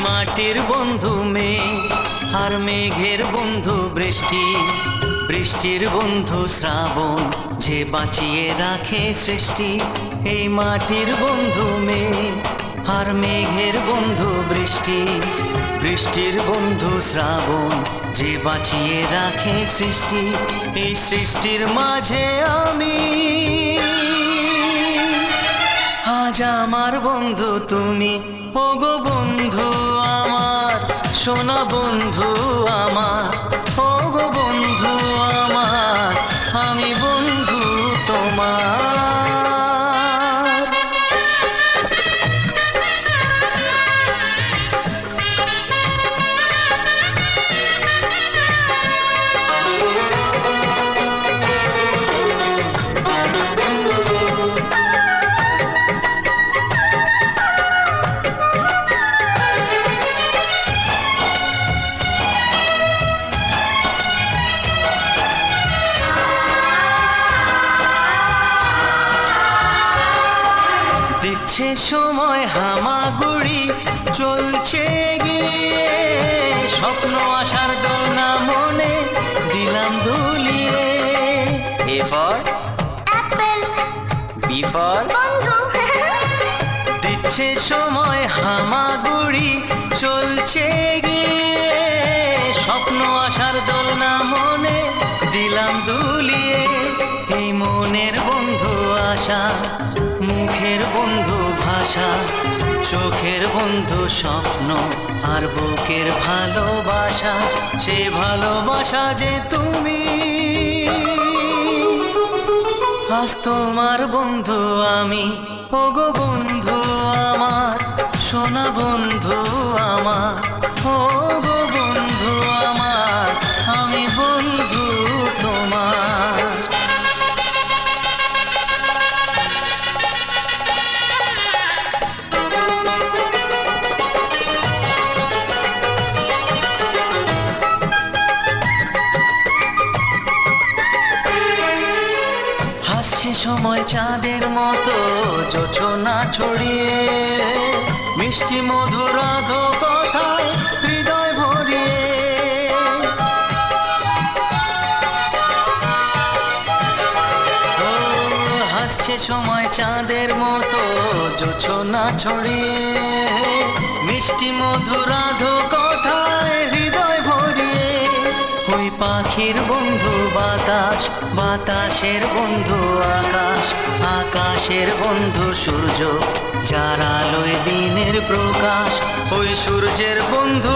মাটির বন্ধু মেঘ আর মেঘের বন্ধু বৃষ্টি, বৃষ্টির বন্ধু শ্রাবণ যে বাঁচিয়ে রাখে সৃষ্টি। এই মাটির বন্ধু মেঘ আর মেঘের বন্ধু বৃষ্টি, বৃষ্টির বন্ধু শ্রাবণ যে বাঁচিয়ে রাখে সৃষ্টি। এই সৃষ্টির মাঝে আমি, আজ আমার বন্ধু তুমি। ওগো বন্ধু আমার, সোনা বন্ধু আমার, ওগো বন্ধু আমার, আমি বন্ধু তোমার। দিচ্ছে সময় হামাগুড়ি, চলছে গিয়ে স্বপ্ন আসার দোলনা মনে দিলাম দুলিয়ে। A for apple, B for বন্ধু। দিচ্ছে সময় হামাগুড়ি, চলছে গিয়ে স্বপ্ন আসার দোলনা মনে দিলাম দুলিয়ে। এই মনের বন্ধু আশা, মুখের বন্ধু ভাষা, চোখের বন্ধু স্বপ্ন, আর বুকের ভালোবাসা। সে ভালোবাসা যে তুমি, আজ তোমার বন্ধু আমি। ওগো বন্ধু আমার, সোনা বন্ধু আমার, ওগো বন্ধু আমার, আমি বন্ধু তোমার। হাসছে সময় চাঁদের মতো জোছনা ছড়িয়ে, মিষ্টি মধুর আধো কথায় হৃদয় ভরিয়ে। ও হাসছে সময় চাঁদের মতো জোছনা ছড়িয়ে, মিষ্টি মধুর আধো কথায় হৃদয় ভরিয়ে। ওই পাখির বন্ধু বাতাস, বাতাসের বন্ধু আকাশ, আকাশের বন্ধু সূর্য, যার আলোয় দিনের প্রকাশ। ওই সূর্যের বন্ধু